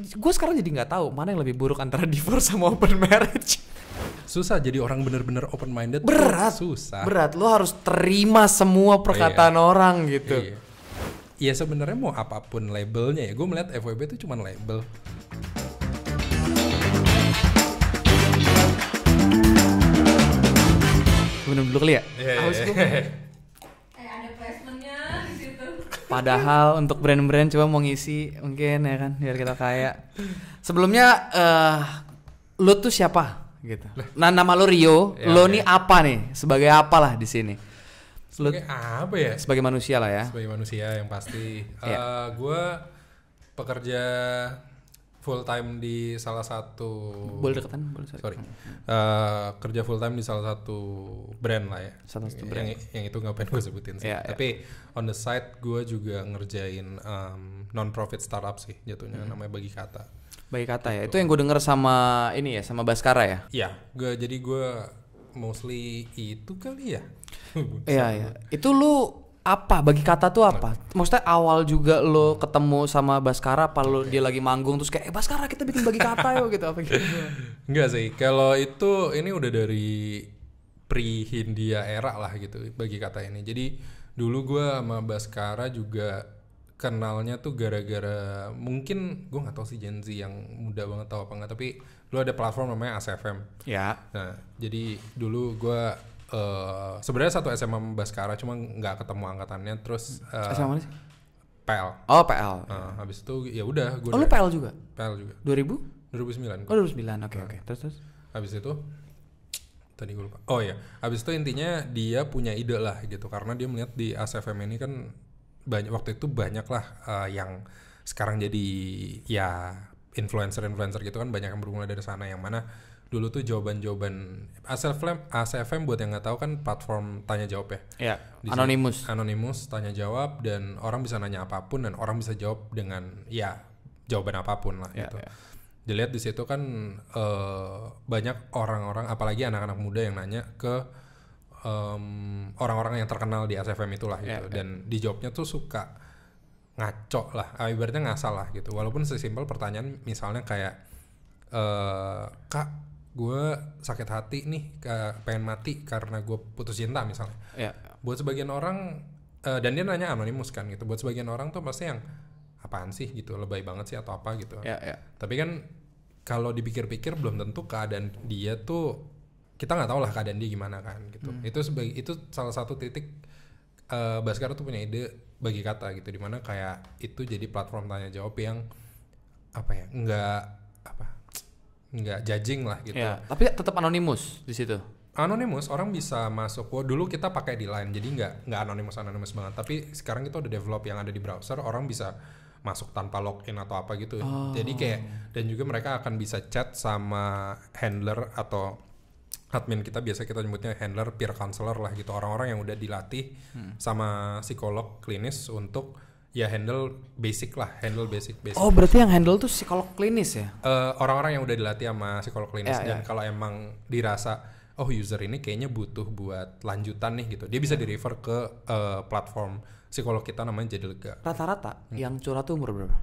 gue sekarang jadi nggak tahu mana yang lebih buruk antara divorce sama open marriage. Susah jadi orang bener-bener open minded. Berat. Susah. Berat. Lo harus terima semua perkataan orang gitu. Iya. Ya sebenarnya mau apapun labelnya ya, gue melihat FWB itu cuma label. Minum dulu kali ya. Haus gua. Ada placementnya di situ. Padahal untuk brand-brand coba mau ngisi mungkin ya kan biar kita kaya. Sebelumnya lo tuh siapa gitu? Nah nama lo Rio, Ya, lo oke. nih apa nih? Sebagai apa lah di sini? Sebagai apa ya? Sebagai manusia lah ya. Sebagai manusia yang pasti. Iya. Gue pekerja full time di salah satu. Boleh deketan? Boleh Sorry. Kerja full time di salah satu brand lah ya. Salah satu brand. Yang itu nggak pengen gue sebutin sih. Iya, iya. Tapi on the side gue juga ngerjain non-profit startup sih jatuhnya, namanya Bagi Kata. Bagi kata ya. Itu yang gue denger sama ini ya, sama Baskara ya. Iya, jadi gue mostly itu kali ya. Iya iya. Itu lu apa? Bagi kata tuh apa? Maksudnya awal juga lo ketemu sama Baskara, apa lo dia lagi manggung terus kayak Baskara kita bikin bagi kata yuk gitu apa gitu? Enggak sih, kalau itu ini udah dari pre-Hindia era lah gitu Bagi Kata ini. Jadi dulu gue sama Baskara juga kenalnya tuh gara-gara mungkin gue nggak tahu sih Gen Z yang muda banget tahu apa nggak, tapi dulu ada platform namanya ASFM. Ya. Nah jadi dulu gue sebenarnya satu SMA sama Baskara cuma nggak ketemu angkatannya, terus SMA mana sih? PL. Oh PL. Habis itu ya udah gue Oh lu PL juga? PL juga 2000? 2009. Oh 2009. Oke. Terus. Habis itu tadi gue lupa. Oh iya, habis itu intinya dia punya ide lah gitu karena dia melihat di ASFM ini kan banyak waktu itu banyak lah yang sekarang jadi ya influencer gitu kan, banyak yang bermula dari sana, yang mana dulu tuh jawaban ASFM buat yang nggak tahu kan platform tanya jawab ya. Ya. Di Anonymous tanya jawab dan orang bisa nanya apapun dan orang bisa jawab dengan ya jawaban apapun lah gitu. Ya. Dilihat di situ kan banyak orang-orang apalagi anak-anak muda yang nanya ke orang-orang yang terkenal di ASFM itulah gitu. Dan dijawabnya tuh suka ngaco lah, ibaratnya ngasal lah gitu. Walaupun sesimpel pertanyaan misalnya kayak Kak, gue sakit hati nih, pengen mati karena gue putus cinta misalnya. Buat sebagian orang dan dia nanya anonimus kan gitu. Buat sebagian orang tuh pasti yang apaan sih gitu, lebay banget sih atau apa gitu. Tapi kan kalau dipikir-pikir belum tentu keadaan dia tuh, kita nggak tahu lah keadaan dia gimana kan gitu. Itu salah satu titik Baskara tuh punya ide Bagi Kata gitu, dimana kayak itu jadi platform tanya jawab yang apa ya, nggak judging lah gitu. Tapi tetap anonimus di situ. Anonymous, orang bisa masuk. Dulu kita pakai di Line, jadi nggak anonymous banget. Tapi sekarang kita udah develop yang ada di browser, orang bisa masuk tanpa login atau apa gitu. Jadi kayak, dan juga mereka akan bisa chat sama handler atau admin kita, biasa kita nyebutnya handler, peer counselor lah gitu, orang-orang yang udah dilatih sama psikolog klinis untuk ya handle basic. Oh berarti yang handle tuh psikolog klinis ya? Orang-orang yang udah dilatih sama psikolog klinis. Dan kalau emang dirasa user ini kayaknya butuh buat lanjutan nih gitu, dia bisa di refer ke platform psikolog kita namanya Jadi Lega. Rata-rata yang curhat tuh umur berapa?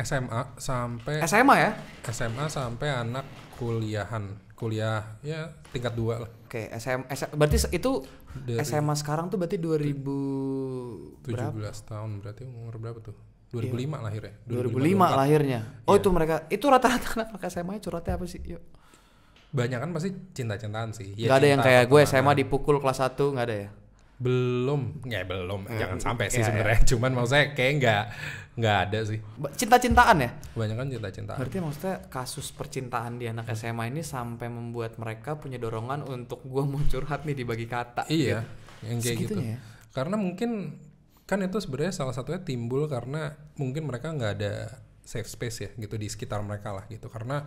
SMA sampai anak kuliah ya tingkat 2 lah. Oke, berarti itu dari SMA sekarang tuh berarti 17 tahun, berarti umur berapa tuh? 2005 lahir ya? 2005 lahirnya. Oh itu mereka, itu rata-rata anak SMA curhatnya apa sih? Yuk. Banyak kan pasti cinta-cintaan sih. Gak ada yang kayak gue SMA dipukul kelas 1, gak ada ya? Belum, jangan sampai sih sebenarnya. Cuman maksudnya kayak nggak ada sih. Cinta-cintaan ya? Kebanyakan cinta-cintaan. Berarti maksudnya kasus percintaan di anak SMA ini sampai membuat mereka punya dorongan untuk gue mau curhat nih di Bagi Kata. Iya, gitu. yang kayak gitu. Ya? Karena mungkin kan itu sebenarnya salah satunya timbul karena mungkin mereka nggak ada safe space ya gitu di sekitar mereka lah gitu. Karena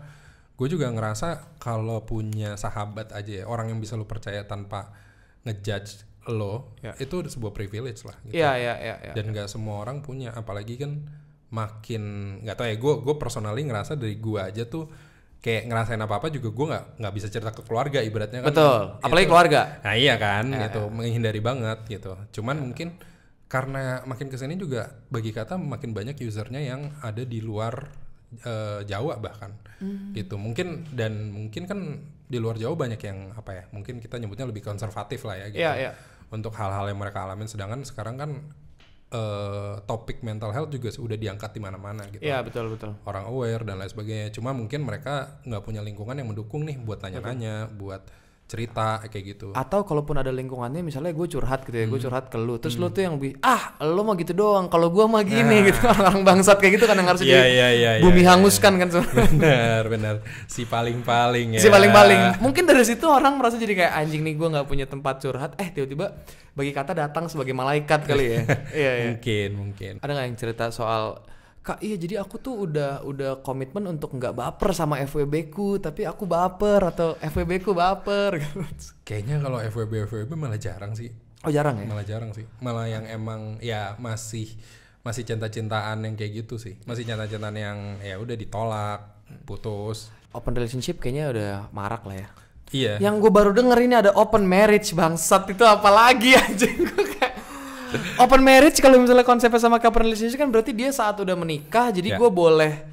gue juga ngerasa kalau punya sahabat aja ya, orang yang bisa lu percaya tanpa ngejudge lo, itu sebuah privilege lah gitu. Dan nggak semua orang punya, apalagi kan makin nggak tahu ya, gue personally ngerasa dari gue aja tuh kayak ngerasain apa juga gue nggak bisa cerita ke keluarga ibaratnya kan. Betul, apalagi keluarga. Nah iya kan, gitu menghindari banget gitu. Cuman mungkin karena makin kesini juga bagi kata makin banyak usernya yang ada di luar Jawa bahkan gitu. Mungkin kan di luar Jawa banyak yang apa ya, mungkin kita nyebutnya lebih konservatif lah ya gitu. Untuk hal-hal yang mereka alamin, sedangkan sekarang kan topik mental health juga sudah diangkat di mana-mana gitu. Iya, betul. Orang aware dan lain sebagainya. Cuma mungkin mereka nggak punya lingkungan yang mendukung nih buat nanya-nanya, buat cerita kayak gitu. Atau kalaupun ada lingkungannya, misalnya gue curhat gitu ya, gue curhat ke lu, terus lu tuh yang lo mah gitu doang, kalau gue mah gini gitu. Orang bangsat kayak gitu kan yang harus bumi hanguskan kan sebenarnya. Benar. Si paling-paling ya. Si paling-paling. Mungkin dari situ orang merasa jadi kayak anjing nih, gue nggak punya tempat curhat. Tiba-tiba bagi kata datang sebagai malaikat kali ya. Iya. Mungkin. Ada nggak yang cerita soal, Kak, iya jadi aku tuh udah komitmen untuk nggak baper sama FWB ku, tapi aku baper, atau FWB ku baper. Kayaknya kalau FWB malah jarang sih. Oh, jarang ya? Malah jarang sih. Malah yang emang ya masih cinta-cintaan yang kayak gitu sih. Masih cinta-cintaan yang ya udah ditolak, putus. Open relationship kayaknya udah marak lah ya. Iya. Yang gue baru denger ini ada open marriage, bangsat, itu apa lagi anjing. Gue kayak open marriage kalau misalnya konsepnya sama open relationship kan berarti dia saat udah menikah, jadi gue boleh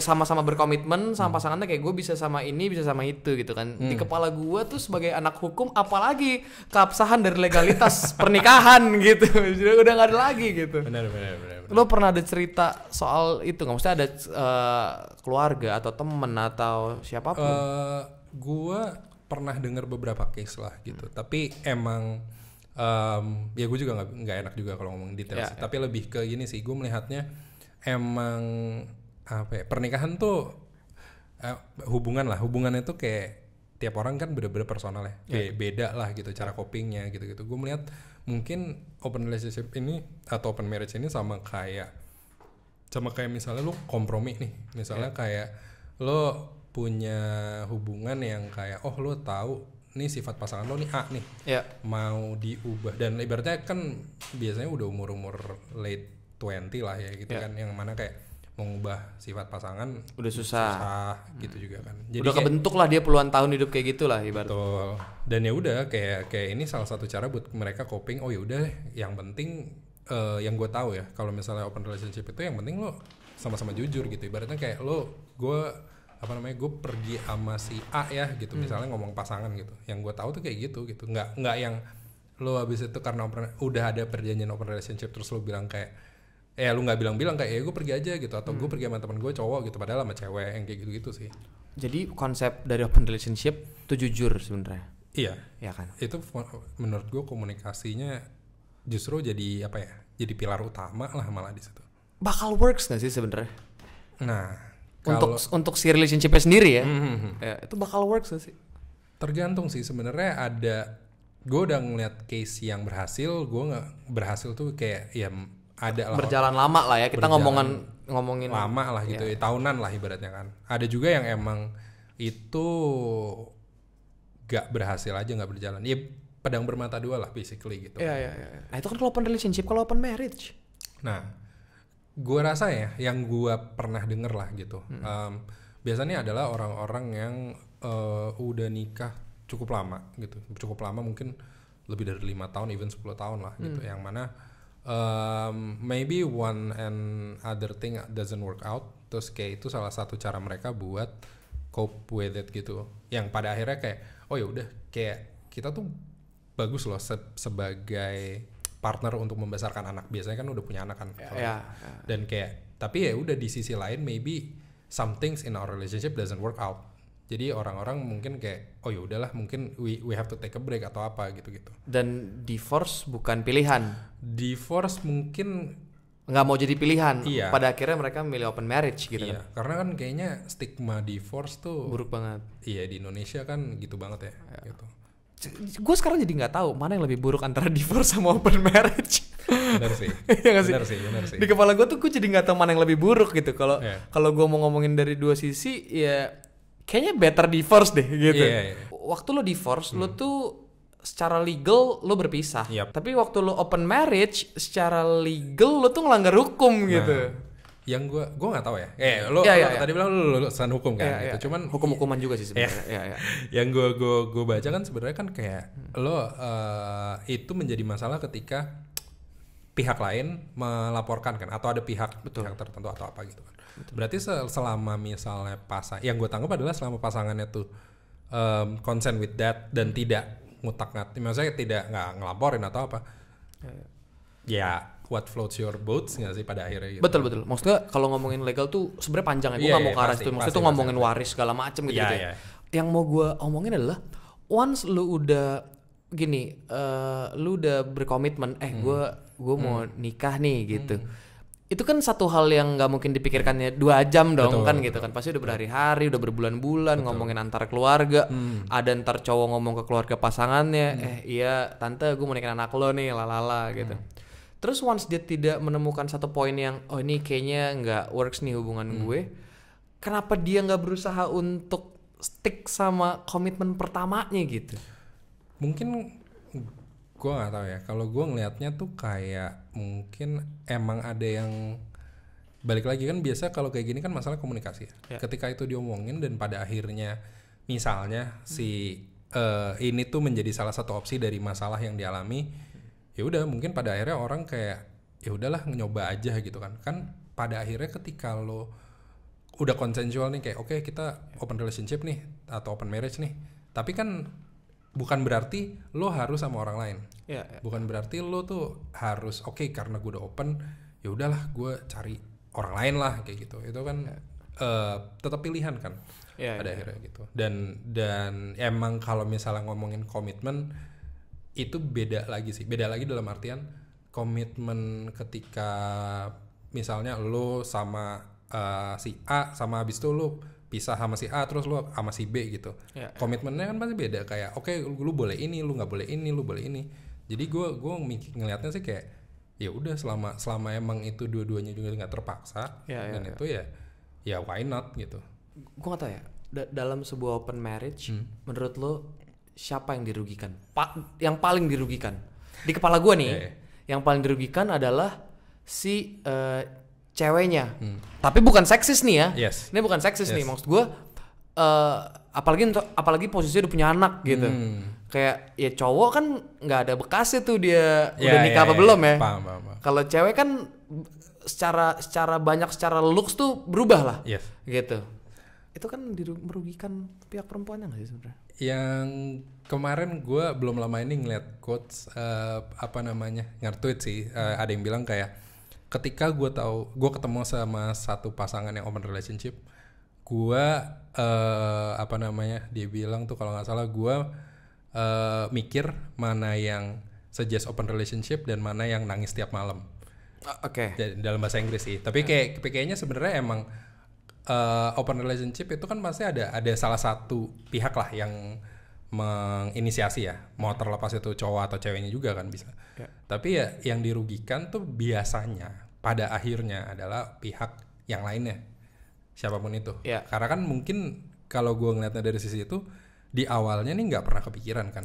sama-sama berkomitmen sama pasangannya, kayak gue bisa sama ini, bisa sama itu gitu kan. Di kepala gue tuh sebagai anak hukum, apalagi keabsahan dari legalitas pernikahan gitu, udah nggak ada lagi gitu. Benar. Lo pernah ada cerita soal itu nggak? Maksudnya ada keluarga atau temen atau siapapun? Gue pernah dengar beberapa case lah gitu, tapi emang ya gue juga nggak enak juga kalau ngomong detail sih. Tapi lebih ke gini sih, gue melihatnya emang apa ya, pernikahan tuh hubungan itu kayak tiap orang kan bener-bener personal ya, beda lah gitu cara copingnya gitu. Gue melihat mungkin open relationship ini atau open marriage ini sama kayak misalnya lu kompromi nih, misalnya kayak lo punya hubungan yang kayak lo tahu nih sifat pasangan lo nih A nih, mau diubah, dan ibaratnya kan biasanya udah umur late 20 lah ya gitu kan, yang mana kayak mengubah sifat pasangan udah susah gitu juga kan. Jadi udah kebentuk lah dia puluhan tahun hidup kayak gitulah ibaratnya. Betul. Dan ya udah kayak ini salah satu cara buat mereka coping. Oh ya udah, yang penting yang gue tahu ya, kalau misalnya open relationship itu yang penting lo sama-sama jujur gitu. Ibaratnya kayak gue pergi sama si A ya gitu, misalnya ngomong pasangan gitu. Yang gue tahu tuh kayak gitu. Nggak yang lo habis itu karena udah ada perjanjian open relationship terus lo bilang kayak lu nggak bilang kayak gue pergi aja gitu, atau gue pergi sama teman gue cowok gitu, padahal sama cewek, yang kayak gitu sih. Jadi konsep dari open relationship itu jujur sebenarnya. Iya. Ya kan. Itu menurut gue komunikasinya justru jadi apa ya? Jadi pilar utama lah malah di situ. Bakal works nggak sih sebenarnya? Nah, untuk si relationship-nya sendiri ya, itu bakal works nggak sih? Tergantung sih sebenarnya. Gue udah ngeliat case yang berhasil, gue nggak berhasil tuh kayak ya ada lah. Berjalan lama lah ya, kita ngomongin lama lah gitu, tahunan lah ibaratnya kan. Ada juga yang emang itu gak berhasil aja, gak berjalan. Ya pedang bermata dua lah basically gitu. Iya. Nah itu kan kalau open relationship, kalau open marriage. Nah, gue rasa ya, yang gue pernah denger lah gitu. Biasanya adalah orang-orang yang udah nikah cukup lama gitu. Cukup lama, mungkin lebih dari 5 tahun, even 10 tahun lah gitu. Yang mana maybe one and other thing doesn't work out, terus kayak itu salah satu cara mereka buat cope with it gitu, yang pada akhirnya kayak oh ya udah, kayak kita tuh bagus loh sebagai partner untuk membesarkan anak, biasanya kan udah punya anak kan, dan kayak tapi ya udah di sisi lain maybe some things in our relationship doesn't work out. Jadi orang-orang mungkin kayak oh ya udahlah, mungkin we have to take a break atau apa gitu-gitu. Dan divorce bukan pilihan. Divorce mungkin nggak mau jadi pilihan. Iya. Pada akhirnya mereka milih open marriage gitu. Iya. Karena kan kayaknya stigma divorce tuh buruk banget. Iya, di Indonesia kan gitu banget ya. Gitu. Gue sekarang jadi nggak tahu mana yang lebih buruk antara divorce sama open marriage. Benar sih. Benar sih. Di kepala gue tuh gue jadi nggak tahu mana yang lebih buruk gitu. Kalau gue mau ngomongin dari dua sisi ya kayaknya better divorce deh gitu. Yeah. Waktu lo divorce, lo tuh secara legal lo berpisah. Yep. Tapi waktu lo open marriage, secara legal lo tuh ngelanggar hukum gitu. Yang gue nggak tahu ya. Lo tadi bilang lo lulusan hukum kan, gitu. Cuman hukum-hukuman juga sih sebenarnya. Yang gue baca kan sebenarnya kan kayak lo itu menjadi masalah ketika pihak lain melaporkan kan, atau ada pihak tertentu atau apa gitu kan. Berarti selama misalnya yang gue tangkap adalah selama pasangannya tuh consent with that dan tidak ngutak-ngatik, maksudnya nggak ngelaporin atau apa. Ya what floats your boats nggak sih pada akhirnya gitu. Betul. Maksudnya kalau ngomongin legal tuh sebenarnya panjang ya. Gue nggak mau ke arah situ. Maksudnya tuh ngomongin waris segala macem gitu. Yang mau gue omongin adalah once lu udah gini, lu udah berkomitmen, gue mau nikah nih gitu. Itu kan satu hal yang nggak mungkin dipikirkannya 2 jam dong, betul. Gitu kan. Pasti udah berhari-hari, udah berbulan-bulan ngomongin antar keluarga. Ada ntar cowok ngomong ke keluarga pasangannya, iya tante gue mau nikahin anak lo nih, lalala gitu. Terus once dia tidak menemukan satu poin yang ini kayaknya nggak works nih hubungan gue, kenapa dia nggak berusaha untuk stick sama komitmen pertamanya gitu? Mungkin gue nggak tahu ya. Kalau gue ngelihatnya tuh kayak mungkin emang ada yang balik lagi kan, biasa kalau kayak gini kan masalah komunikasi ya. Ketika itu diomongin dan pada akhirnya misalnya si ini tuh menjadi salah satu opsi dari masalah yang dialami, ya udah mungkin pada akhirnya orang kayak ya udahlah nyoba aja gitu kan. Kan pada akhirnya ketika lo udah konsensual nih kayak oke, kita open relationship nih atau open marriage nih, tapi kan bukan berarti lo harus sama orang lain. Bukan berarti lo tuh harus karena gue udah open, ya udahlah gue cari orang lain lah kayak gitu. Itu kan tetap pilihan kan pada akhirnya gitu. Dan emang kalau misalnya ngomongin komitmen itu beda lagi sih. Beda lagi dalam artian komitmen ketika misalnya lo sama si A, sama habis itu lo pisah sama si A terus lu sama si B gitu. Komitmennya kan pasti beda, kayak lu boleh ini, lu nggak boleh ini, lu boleh ini. Jadi gue ngelihatnya sih kayak ya udah selama emang itu dua-duanya juga nggak terpaksa dan itu ya why not gitu. Gue nggak tahu ya, dalam sebuah open marriage menurut lo siapa yang dirugikan? Yang paling dirugikan di kepala gue nih, yang paling dirugikan adalah si ceweknya. Tapi bukan seksis nih ya. Ini bukan seksis nih, maksud gue apalagi posisinya udah punya anak gitu. Kayak ya cowok kan nggak ada bekasnya tuh dia udah nikah apa belum ya. Kalau cewek kan secara looks tuh berubah lah. Gitu. Itu kan merugikan pihak perempuannya nggak sih sebenarnya? Yang kemarin gue belum lama ini ngeliat quotes nge-tweet sih, ada yang bilang kayak ketika gue ketemu sama satu pasangan yang open relationship, gue dia bilang tuh kalau nggak salah gue mikir mana yang suggest open relationship dan mana yang nangis tiap malam. Dalam bahasa Inggris sih. Tapi kayaknya sebenarnya emang open relationship itu kan pasti ada salah satu pihak lah yang menginisiasi ya, mau terlepas itu cowok atau ceweknya juga kan bisa. Tapi ya yang dirugikan tuh biasanya pada akhirnya adalah pihak yang lainnya, siapapun itu. Karena kan mungkin kalau gue ngeliatnya dari sisi itu, di awalnya nih nggak pernah kepikiran kan.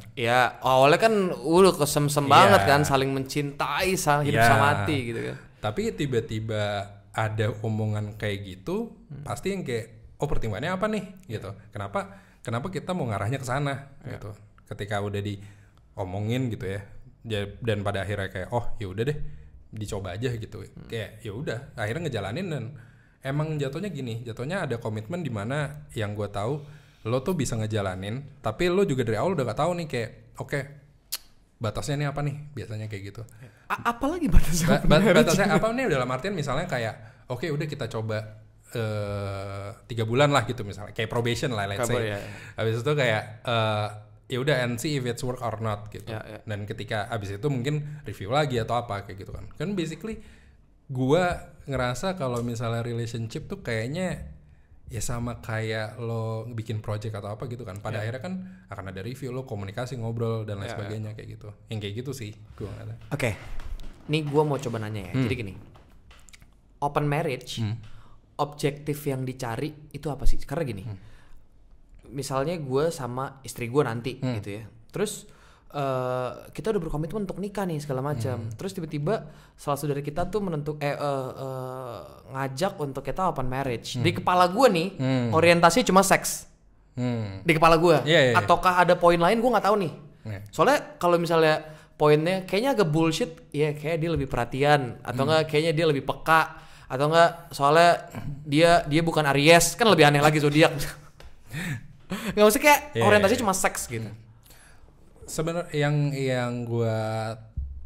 Awalnya kan udah kesem-sem banget kan, saling mencintai, hidup sama mati gitu kan. Tapi tiba-tiba ada omongan kayak gitu, pasti yang kayak pertimbangannya apa nih gitu. Kenapa kita mau ngarahnya ke sana gitu. Ketika udah diomongin gitu ya. Dan pada akhirnya kayak ya udah deh, dicoba aja gitu. Kayak ya udah, akhirnya ngejalanin dan emang jatuhnya ada komitmen di mana yang gue tahu lo tuh bisa ngejalanin, tapi lo juga dari awal udah gak tahu nih kayak batasnya nih apa nih biasanya kayak gitu. Apalagi batasnya? Batasnya apa nih dalam artian misalnya kayak udah kita coba 3 bulan lah gitu misalnya, kayak probation lah let's say. Habis itu kayak ya udah and see if it's work or not gitu. Dan ketika habis itu mungkin review lagi atau apa kayak gitu kan. Kan basically gua ngerasa kalau misalnya relationship tuh kayaknya ya sama kayak lo bikin project atau apa gitu kan. Pada akhirnya kan akan ada review, lo komunikasi, ngobrol dan lain sebagainya kayak gitu. Yang kayak gitu sih gua ngerasa. Nih gua mau coba nanya ya. Jadi gini, open marriage objektif yang dicari itu apa sih? Karena gini, misalnya gue sama istri gue nanti gitu ya, terus kita udah berkomitmen untuk nikah nih segala macam, terus tiba-tiba salah satu dari kita tuh ngajak untuk kita open marriage. Di kepala gue nih orientasi cuma seks. Di kepala gue. Ataukah ada poin lain gue nggak tahu nih. Soalnya kalau misalnya poinnya kayaknya agak bullshit, ya kayak dia lebih perhatian atau enggak kayaknya dia lebih peka atau enggak soalnya dia bukan Aries, kan lebih aneh lagi zodiak. Nggak usah kayak orientasi cuma seks gitu. Sebenarnya yang gue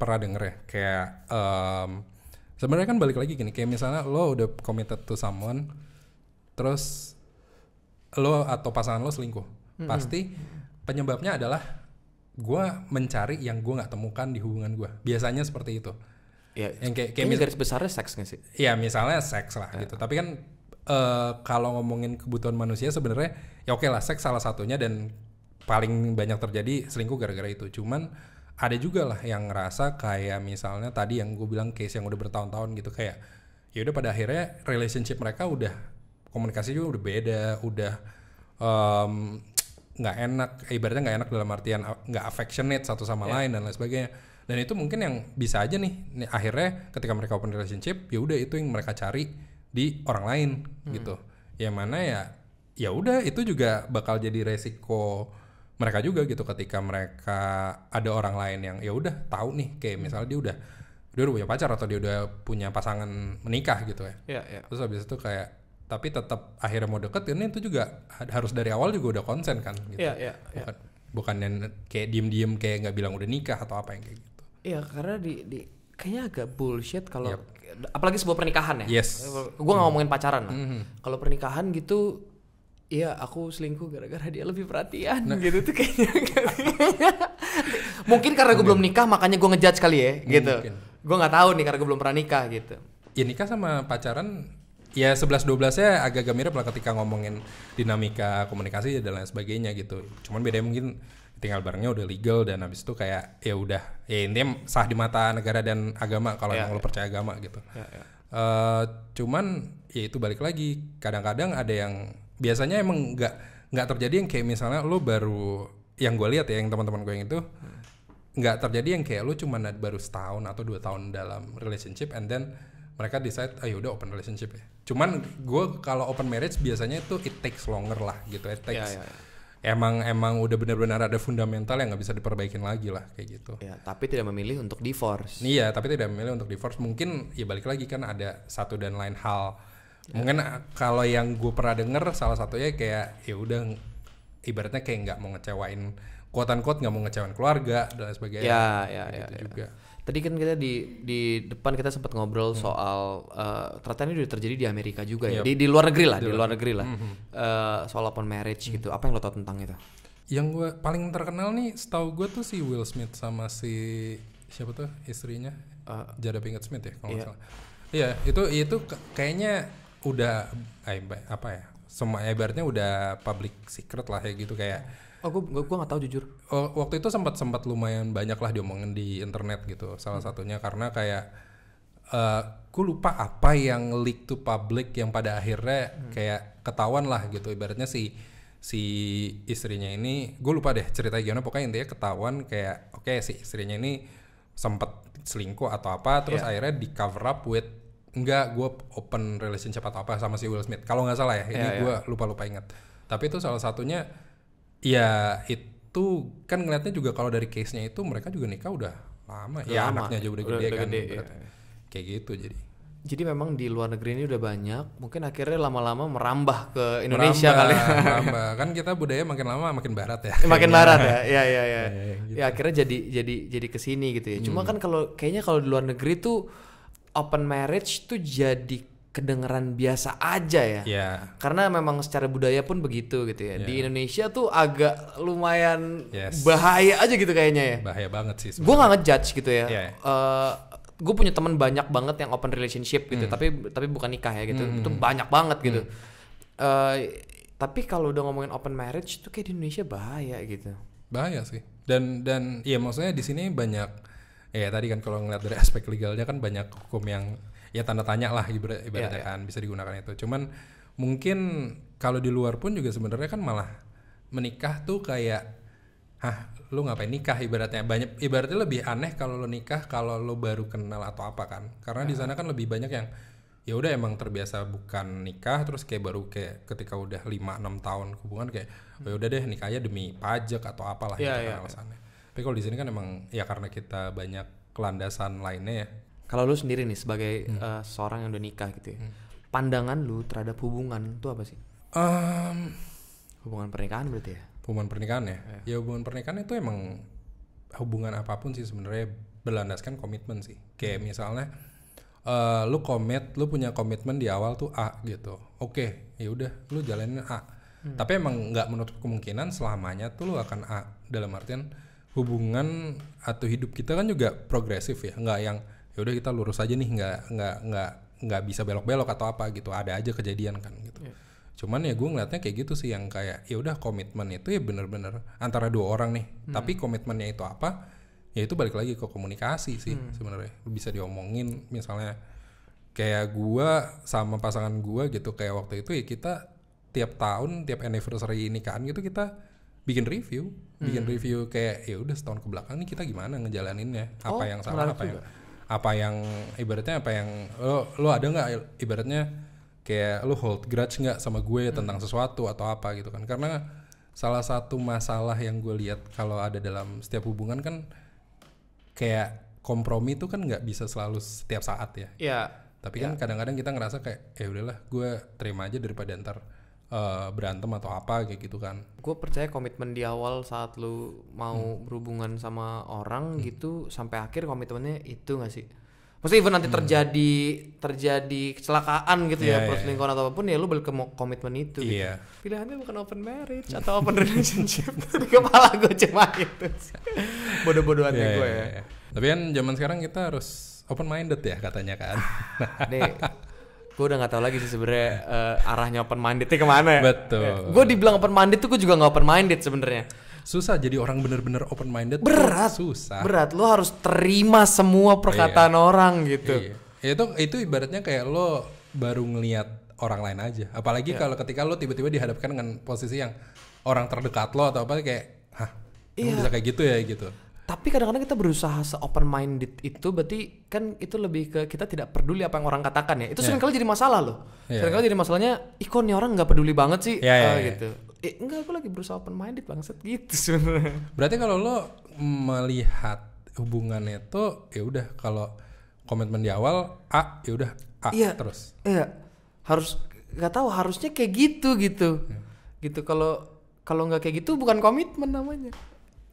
pernah denger ya kayak sebenarnya kan balik lagi gini, kayak misalnya lo udah committed to someone, terus lo atau pasangan lo selingkuh, pasti penyebabnya adalah gue mencari yang gue nggak temukan di hubungan gue. Biasanya seperti itu. Ya, yang kayak garis besarnya seks nggak sih? Iya, misalnya seks lah gitu. Tapi kan kalau ngomongin kebutuhan manusia sebenarnya ya oke lah, seks salah satunya dan paling banyak terjadi selingkuh gara-gara itu. Cuman ada juga lah yang ngerasa kayak misalnya tadi yang gue bilang case yang udah bertahun-tahun gitu, kayak ya udah pada akhirnya relationship mereka udah komunikasi juga udah beda, udah nggak enak, ibaratnya nggak enak dalam artian nggak affectionate satu sama lain dan lain sebagainya. Dan itu mungkin yang bisa aja nih akhirnya ketika mereka open relationship ya udah itu yang mereka cari di orang lain gitu. Yang mana ya udah itu juga bakal jadi resiko mereka juga gitu ketika mereka ada orang lain yang ya udah tahu nih kayak misalnya dia udah punya pacar atau dia udah punya pasangan menikah gitu ya. Terus habis itu kayak tapi tetap akhirnya mau deket, ini itu juga harus dari awal juga udah konsen kan gitu. Bukan yang kayak diem-diem kayak nggak bilang udah nikah atau apa yang kayak gitu. Iya, karena di kayaknya agak bullshit kalau apalagi sebuah pernikahan ya. Gue nggak ngomongin pacaran lah. Kalau pernikahan gitu, iya aku selingkuh gara-gara dia lebih perhatian gitu tuh kayaknya. Mungkin karena gue belum nikah makanya gue ngejudge kali ya gitu. Gue nggak tahu nih karena gue belum pernah nikah gitu. Ya nikah sama pacaran ya 11-12-nya agak-agak mirip lah ketika ngomongin dinamika komunikasi dan lain sebagainya gitu. Cuman bedanya mungkin tinggal barengnya udah legal dan habis itu kayak ya udah ya intinya sah di mata negara dan agama kalau yang lo percaya agama gitu. Cuman ya itu balik lagi kadang-kadang ada yang biasanya emang nggak terjadi yang kayak misalnya lo baru yang gue lihat ya yang teman-teman gue yang itu nggak terjadi yang kayak lo cuma baru setahun atau 2 tahun dalam relationship and then mereka decide ayo udah open relationship ya. Cuman gue kalau open marriage biasanya itu it takes longer lah gitu. It takes emang udah benar-benar ada fundamental yang nggak bisa diperbaikin lagi lah kayak gitu. Ya, tapi tidak memilih untuk divorce. Iya, tapi tidak memilih untuk divorce. Mungkin ya balik lagi kan ada satu dan lain hal. Mungkin kalau yang gue pernah denger salah satunya kayak ya udah ibaratnya kayak nggak mau ngecewain quote-unquote nggak mau ngecewain keluarga dan sebagainya. Gitu juga. Tadi kan kita di depan kita sempat ngobrol soal ternyata ini udah terjadi di Amerika juga ya. Di luar negeri lah, soal open marriage gitu. Apa yang lo tau tentang itu? Yang gue paling terkenal nih, setahu gue tuh si Will Smith sama si siapa tuh istrinya, Jada Pinkett Smith ya kalau nggak salah. Iya, itu kayaknya udah apa ya? Semua ibaratnya udah public secret lah ya gitu kayak. Oh, gue nggak tahu jujur. Waktu itu sempat lumayan banyak lah diomongin di internet gitu. Salah satunya karena kayak gue lupa apa yang leak to public yang pada akhirnya kayak ketahuan lah gitu. Ibaratnya si istrinya ini, gue lupa deh ceritanya gimana. Pokoknya intinya ketahuan kayak si istrinya ini sempat selingkuh atau apa. Terus akhirnya di cover up with enggak, gue open relationship atau apa sama si Will Smith. Kalau nggak salah ya, ini gue lupa ingat. Tapi itu salah satunya. Ya itu kan ngeliatnya juga kalau dari case-nya itu mereka juga nikah udah lama. Ya anaknya juga udah gede kan. Kayak gitu Jadi memang di luar negeri ini udah banyak. Mungkin akhirnya lama-lama merambah ke Indonesia kali ya. Merambah. Kan kita budaya makin lama makin barat ya. Makin barat ya. Iya. Gitu. Ya akhirnya jadi kesini gitu ya. Cuma kan kayaknya kalau di luar negeri tuh open marriage tuh jadi kedengeran biasa aja ya. Karena memang secara budaya pun begitu gitu ya. Di Indonesia tuh agak lumayan bahaya aja gitu kayaknya ya. Bahaya banget sih. Gue nggak ngejudge gitu ya. Gue punya teman banyak banget yang open relationship gitu. Tapi bukan nikah ya gitu. Itu banyak banget gitu. Tapi kalau udah ngomongin open marriage tuh kayak di Indonesia bahaya gitu. Bahaya sih. Dan iya maksudnya di sini banyak ya tadi kan kalau ngeliat dari aspek legalnya kan banyak hukum yang ya tanda tanya lah ibaratnya kan bisa digunakan itu. Cuman mungkin kalau di luar pun juga sebenarnya kan malah menikah tuh kayak lu ngapain nikah ibaratnya lebih aneh kalau lu nikah kalau lu baru kenal atau apa kan. Karena di sana kan lebih banyak yang ya udah emang terbiasa bukan nikah, terus kayak baru kayak ketika udah 5-6 tahun hubungan kayak ya udah deh nikahnya demi pajak atau apalah gitu kan alasannya. Tapi kalau di sini kan emang ya karena kita banyak kelandasan lainnya ya. Kalau lu sendiri nih sebagai seorang yang udah nikah gitu ya, pandangan lu terhadap hubungan itu apa sih? Hubungan pernikahan berarti ya? Hubungan pernikahan ya? Ya hubungan pernikahan itu emang hubungan apapun sih sebenarnya berlandaskan komitmen sih. Kayak misalnya lu punya komitmen di awal tuh A gitu. Oke, ya udah lu jalanin A. Tapi emang nggak menutup kemungkinan selamanya tuh lu akan A. Dalam artian hubungan atau hidup kita kan juga progresif ya. Nggak yang ya udah kita lurus aja nih, nggak bisa belok-belok atau apa gitu. Ada aja kejadian kan gitu. Cuman ya gue ngeliatnya kayak gitu sih, yang kayak ya udah komitmen itu ya bener-bener antara dua orang nih. Tapi komitmennya itu apa? Ya itu balik lagi ke komunikasi sih sebenarnya. Bisa diomongin misalnya kayak gua sama pasangan gua gitu, kayak waktu itu ya kita tiap tahun, tiap anniversary nikahan gitu kita bikin review kayak ya udah setahun ke belakang nih kita gimana ngejalaninnya, apa yang salah, apa yang ibaratnya apa yang lo ada nggak ibaratnya kayak lo hold grudge nggak sama gue tentang sesuatu atau apa gitu kan. Karena salah satu masalah yang gue lihat kalau ada dalam setiap hubungan kan kayak kompromi itu kan nggak bisa selalu setiap saat ya. Iya. Tapi kan kadang-kadang kita ngerasa kayak ya udahlah gue terima aja daripada ntar berantem atau apa kayak gitu kan. Gue percaya komitmen di awal saat lu mau berhubungan sama orang gitu sampai akhir komitmennya itu nggak sih? Maksudnya even nanti terjadi kecelakaan gitu ya, perselingkuhan atau apapun ya lu balik ke komitmen itu. Gitu. Pilihannya bukan open marriage atau open relationship. Di kepala gue cuma itu. Bodoh-bodohannya gue ya. Tapi kan zaman sekarang kita harus open minded ya katanya kan. Nih, gue udah nggak tahu lagi sih sebenarnya arahnya open minded itu kemana ya. Betul. Gue dibilang open minded tuh gue juga nggak open minded sebenarnya. Susah jadi orang bener-bener open minded. Susah. Berat. Lo harus terima semua perkataan orang gitu. Itu ibaratnya kayak lo baru ngelihat orang lain aja. Apalagi kalau ketika lo tiba-tiba dihadapkan dengan posisi yang orang terdekat lo atau apa kayak, hah, bisa kayak gitu ya gitu. Tapi kadang-kadang kita berusaha se-open minded itu berarti kan itu lebih ke kita tidak peduli apa yang orang katakan ya. Itu seringkali jadi masalah loh. Seringkali jadi masalahnya, kok nih orang nggak peduli banget sih gitu. Enggak, aku lagi berusaha open minded banget gitu sebenarnya. Berarti kalau lo melihat hubungannya tuh ya udah kalau komitmen di awal A ya udah A terus. Iya. Harus nggak tahu harusnya kayak gitu. Gitu kalau nggak kayak gitu bukan komitmen namanya.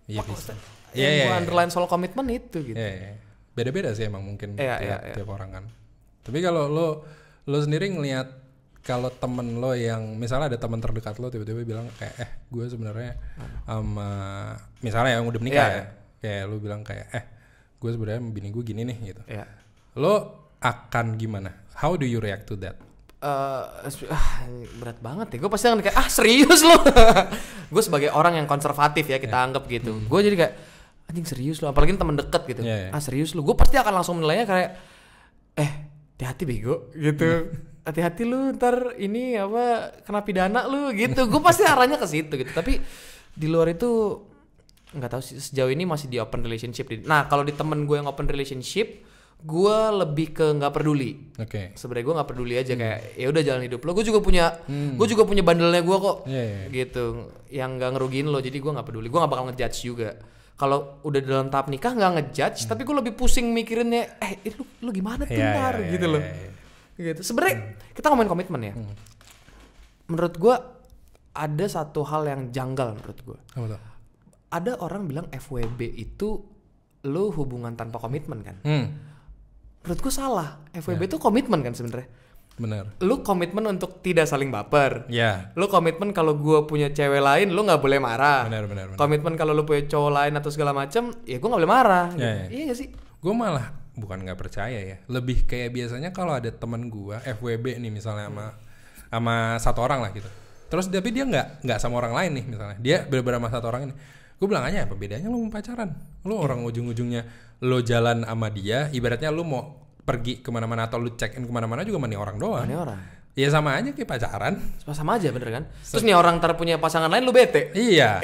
Iya bisa. Gue underline soal komitmen itu gitu. Beda-beda sih emang mungkin tiap orang kan. Tapi kalau lo sendiri ngelihat kalau temen lo yang misalnya ada teman terdekat lo tiba-tiba bilang kayak gue sebenarnya misalnya yang udah menikah ya, kayak lo bilang kayak gue sebenarnya bini gue gini nih gitu. Lo akan gimana? How do you react to that? Berat banget ya. Gue pasti akan kayak serius lo. Gue sebagai orang yang konservatif ya kita anggap gitu. Gue jadi kayak anjing serius lo, apalagi teman dekat gitu. Serius lo. Gue pasti akan langsung menilainya kayak hati-hati bego gitu. Hati-hati lu ntar ini apa kena pidana lu gitu. Gue pasti arahnya ke situ gitu. Tapi di luar itu nggak tahu sih, sejauh ini masih di open relationship. Nah kalau di temen gue yang open relationship, gue lebih ke nggak peduli. Sebenarnya gue nggak peduli aja kayak ya udah jalan hidup lo. Gue juga punya bandelnya gue kok gitu yang nggak ngerugiin lo. Jadi gue nggak peduli. Gue nggak bakal ngejudge juga. Kalau udah dalam tahap nikah nggak ngejudge, tapi gue lebih pusing mikirinnya. Lu gimana tuh ntar gitu loh. Gitu. Sebenarnya kita ngomongin komitmen ya. Menurut gue ada satu hal yang janggal menurut gue. Ada orang bilang FWB itu lu hubungan tanpa komitmen kan. Menurut gue salah. FWB itu komitmen kan sebenarnya. Benar. Lu komitmen untuk tidak saling baper. Iya. Lu komitmen kalau gue punya cewek lain, lu nggak boleh marah. Benar. Komitmen kalau lu punya cowok lain atau segala macam, ya gue nggak boleh marah. Gitu. Iya nggak sih? Gue malah bukan nggak percaya ya. Lebih kayak biasanya kalau ada teman gue FWB nih misalnya sama satu orang lah gitu. Terus tapi dia nggak sama orang lain nih misalnya. Dia bener-bener sama satu orang ini. Gue bilang aja apa bedanya lu mau pacaran? Lu orang ujung-ujungnya lu jalan sama dia. Ibaratnya lu mau pergi kemana-mana atau lu check in kemana-mana juga sama nih orang doang. Ya sama aja kayak pacaran. Sama aja bener kan? Terus nih orang ntar punya pasangan lain lu bete. Iya.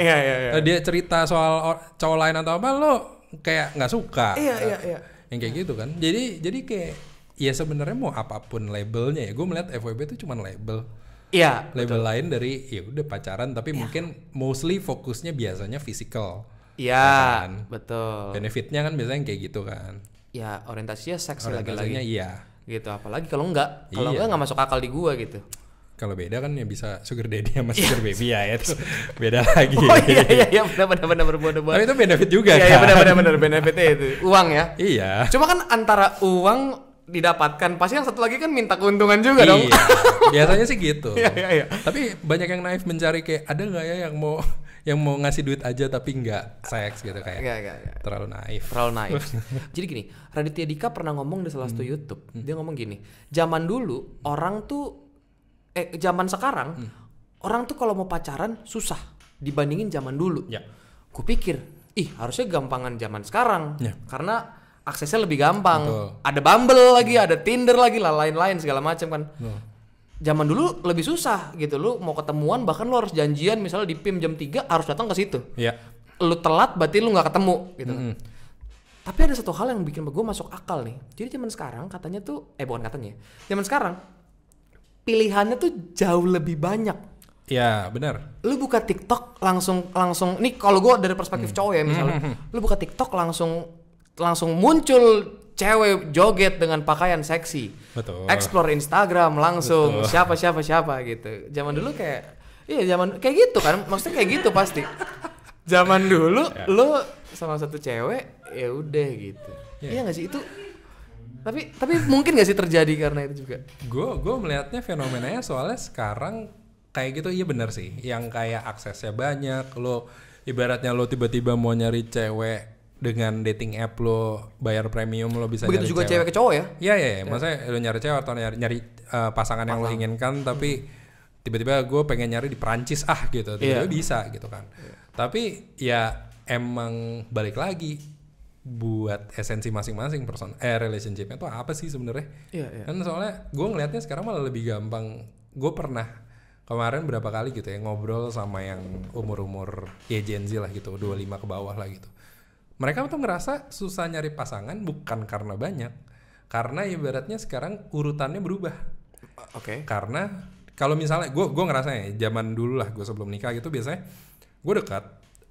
Dia cerita soal cowok lain atau apa lu kayak nggak suka. Iya. Yang kayak gitu kan. Jadi kayak ya sebenarnya mau apapun labelnya ya, gue melihat FWB itu cuma label. Iya. Label lain dari ya udah pacaran tapi mungkin mostly fokusnya biasanya physical. Iya, kan? betul. Benefitnya kan biasanya kayak gitu kan. Ya orientasinya seks Orientasinya lagi-lagi. iya. Gitu, apalagi kalau enggak Iya. nggak masuk akal di gua gitu. Kalau beda kan ya bisa sugar daddy sama sugar baby ya itu beda lagi. Oh iya benar Tapi itu benefit juga Iya kan. benar benefitnya itu uang ya. Iya. Cuma kan antara uang didapatkan pasti yang satu lagi kan minta keuntungan juga dong. Iya. Biasanya sih gitu. Iya. Tapi banyak yang naif mencari kayak ada nggak ya yang mau ngasih duit aja tapi nggak seks gitu kayak. Enggak. Terlalu naif. Terlalu naif. Jadi gini, Raditya Dika pernah ngomong di salah satu YouTube. Dia ngomong gini, zaman dulu orang tuh zaman sekarang orang tuh kalau mau pacaran susah dibandingin zaman dulu. Ya. Kupikir, harusnya gampangan zaman sekarang Ya. karena aksesnya lebih gampang. Betul. Ada Bumble lagi, ada Tinder lagi, lain-lain segala macam kan. Zaman dulu lebih susah gitu, lu mau ketemuan bahkan lu harus janjian misalnya di PIM jam 3 harus datang ke situ. Iya. Lu telat berarti lu nggak ketemu gitu. Tapi ada satu hal yang bikin gue masuk akal nih. Jadi zaman sekarang katanya tuh bukan katanya. Zaman sekarang pilihannya tuh jauh lebih banyak. Ya benar. Lu buka TikTok langsung nih kalau gue dari perspektif cowok ya misalnya. Lu buka TikTok langsung muncul cewek joget dengan pakaian seksi. Betul. Explore Instagram langsung. Betul. Siapa gitu. Zaman dulu zaman kayak gitu kan. Maksudnya kayak gitu pasti. Zaman dulu lu sama satu cewek ya udah gitu. Iya enggak sih itu? Tapi mungkin gak sih terjadi karena itu juga? Gue melihatnya fenomenanya soalnya sekarang kayak gitu, iya benar sih. Yang kayak aksesnya banyak, lo ibaratnya lo tiba-tiba mau nyari cewek dengan dating app lo bayar premium lo bisa begitu nyari juga cewek ke cowok ya? Iya. Maksudnya lo nyari cewek atau nyari pasangan yang lo inginkan tapi tiba-tiba gue pengen nyari di Perancis gitu, tiba-tiba bisa gitu kan. Tapi ya emang balik lagi buat esensi masing-masing relationship-nya tuh apa sih sebenarnya? Iya. Kan soalnya gue ngelihatnya sekarang malah lebih gampang. Gue pernah kemarin berapa kali gitu ya ngobrol sama yang umur-umur ya Gen Z lah gitu, 25 ke bawah lah gitu. Mereka tuh ngerasa susah nyari pasangan bukan karena banyak, karena ibaratnya sekarang urutannya berubah. Oke. Karena kalau misalnya gue ngerasa ya zaman dulu lah gue sebelum nikah gitu biasanya gue dekat,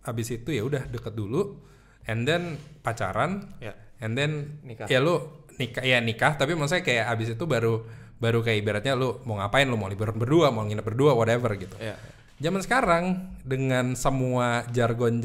abis itu ya udah deket dulu, and then pacaran, and then nikah. Ya lu nikah, tapi maksudnya kayak abis itu baru kayak ibaratnya lu mau ngapain, lu mau liburan berdua, mau nginep berdua, whatever gitu. Zaman sekarang dengan semua jargon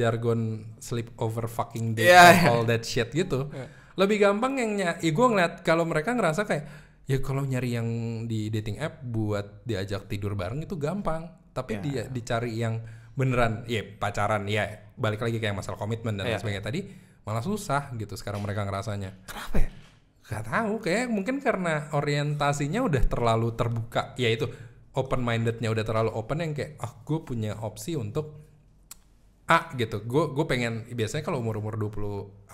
sleep over fucking date, all that shit gitu, lebih gampang yang gue ngeliat kalau mereka ngerasa kayak ya kalau nyari yang di dating app buat diajak tidur bareng itu gampang, tapi dia dicari yang beneran ya pacaran ya balik lagi kayak masalah komitmen dan sebagainya tadi malah susah gitu sekarang mereka ngerasanya. Kenapa ya? Gak tahu, kayak mungkin karena orientasinya udah terlalu terbuka, ya itu open mindednya udah terlalu open yang kayak gue punya opsi untuk gitu. Gue pengen biasanya kalau umur 20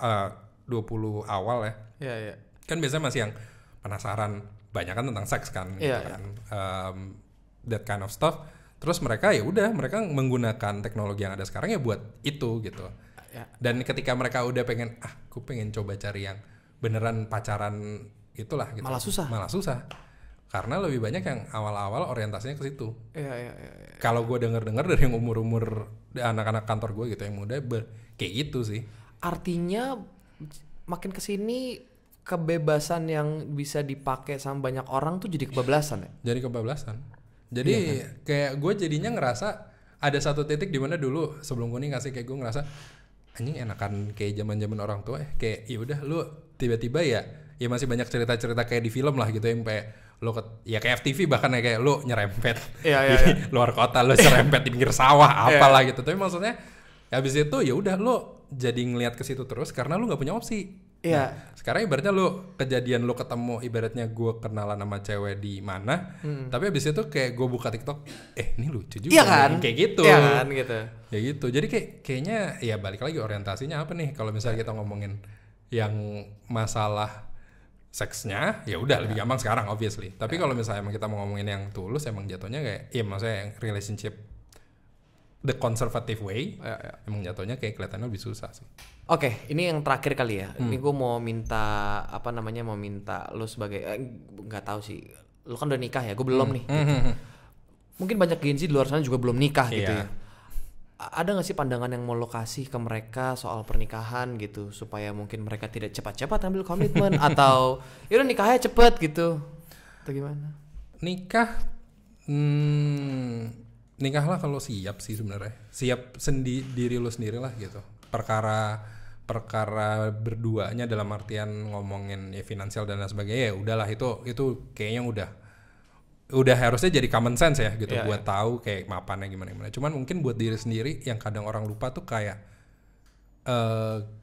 awal ya. Kan biasanya masih yang penasaran banyak kan tentang seks kan gitu kan. That kind of stuff. Terus mereka mereka menggunakan teknologi yang ada sekarang ya buat itu gitu. Dan ketika mereka udah pengen gue pengen coba cari yang beneran pacaran itulah gitu. Malah susah. Karena lebih banyak yang awal-awal orientasinya ke situ. Iya. Kalau gue denger dari yang umur-umur anak-anak kantor gue gitu yang muda kayak gitu sih. Artinya makin kesini kebebasan yang bisa dipakai sama banyak orang tuh jadi kebablasan ya? Jadi kebablasan. Jadi kayak gue jadinya ngerasa ada satu titik di mana dulu sebelum gue nih ngasih kayak gue ngerasa anjing enakan kayak zaman-zaman orang tua kayak ya udah lu tiba-tiba ya masih banyak cerita-cerita kayak di film lah gitu yang kayak lu kayak FTV bahkan ya kayak lu nyerempet di luar kota, lu nyerempet di pinggir sawah apalah gitu. Tapi maksudnya habis itu ya udah lu jadi ngelihat ke situ terus karena lu nggak punya opsi. Nah, sekarang ibaratnya lu kejadian lu ketemu ibaratnya gue kenalan sama cewek di mana, tapi abis itu kayak gue buka TikTok, ini lucu juga, kan? Kayak gitu. Iya kan gitu. Ya gitu. Jadi kayaknya ya balik lagi orientasinya apa nih? Kalau misalnya kita ngomongin yang masalah seksnya, ya udah lebih gampang sekarang obviously. Tapi kalau misalnya emang kita mau ngomongin yang tulus, emang jatuhnya kayak, maksudnya yang relationship the conservative way, Ya. emang jatuhnya kayak kelihatannya lebih susah sih. Oke, ini yang terakhir kali ya. Ini gue mau minta mau minta lu sebagai nggak tahu sih. Lu kan udah nikah ya, gue belum nih. Gitu. Mungkin banyak Gen Z di luar sana juga belum nikah gitu ya. Ada nggak sih pandangan yang mau lo kasih ke mereka soal pernikahan gitu supaya mungkin mereka tidak cepat-cepat ambil komitmen atau yaudah nikahnya cepet gitu atau gimana? Nikahlah kalau siap sih sebenarnya. Siap diri lu sendiri lah gitu. Perkara berduanya dalam artian ngomongin ya finansial dan lain sebagainya ya udahlah itu kayaknya udah harusnya jadi common sense ya gitu buat tahu kayak mapannya gimana. Cuman mungkin buat diri sendiri yang kadang orang lupa tuh kayak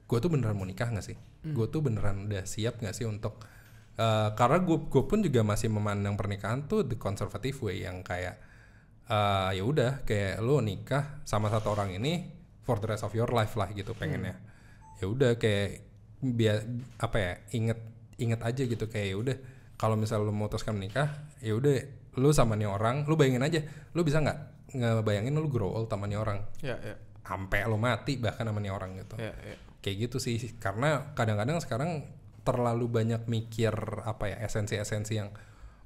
gue tuh beneran mau nikah nggak sih? Gue tuh beneran udah siap nggak sih untuk karena gue pun juga masih memandang pernikahan tuh the conservative way yang kayak ya udah kayak lo nikah sama satu orang ini for the rest of your life lah gitu pengennya. Ya udah kayak inget aja gitu kayak ya udah kalau misal lo memutuskan menikah ya udah lo sama nih orang, lo bayangin aja lo bisa nggak ngebayangin lo grow old sama nih orang sampai lo mati bahkan sama nih orang gitu. Kayak gitu sih karena kadang-kadang sekarang terlalu banyak mikir esensi-esensi yang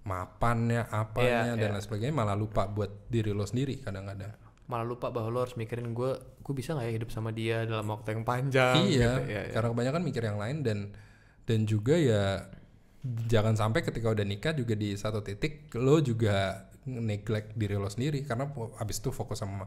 mapannya dan lain sebagainya malah lupa buat diri lo sendiri kadang-kadang. Malah lupa bahwa lo harus mikirin gue bisa nggak ya hidup sama dia dalam waktu yang panjang. Iya, gitu. Karena kebanyakan mikir yang lain dan juga ya jangan sampai ketika udah nikah juga di satu titik lo juga neglect diri lo sendiri karena abis itu fokus sama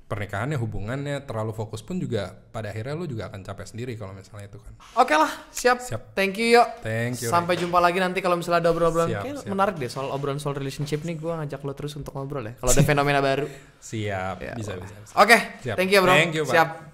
pernikahannya, hubungannya terlalu fokus pun juga pada akhirnya lo juga akan capek sendiri kalau misalnya itu kan. Oke lah, siap. Thank you, Yo. Thank you. Sampai jumpa lagi nanti kalau misalnya ada obrolan kayak siap. menarik deh soal obrolan soal relationship nih, gue ngajak lo terus untuk ngobrol ya. Kalau ada fenomena baru. Siap, bisa. Oke, thank you, bro. Thank you, Pak. Siap.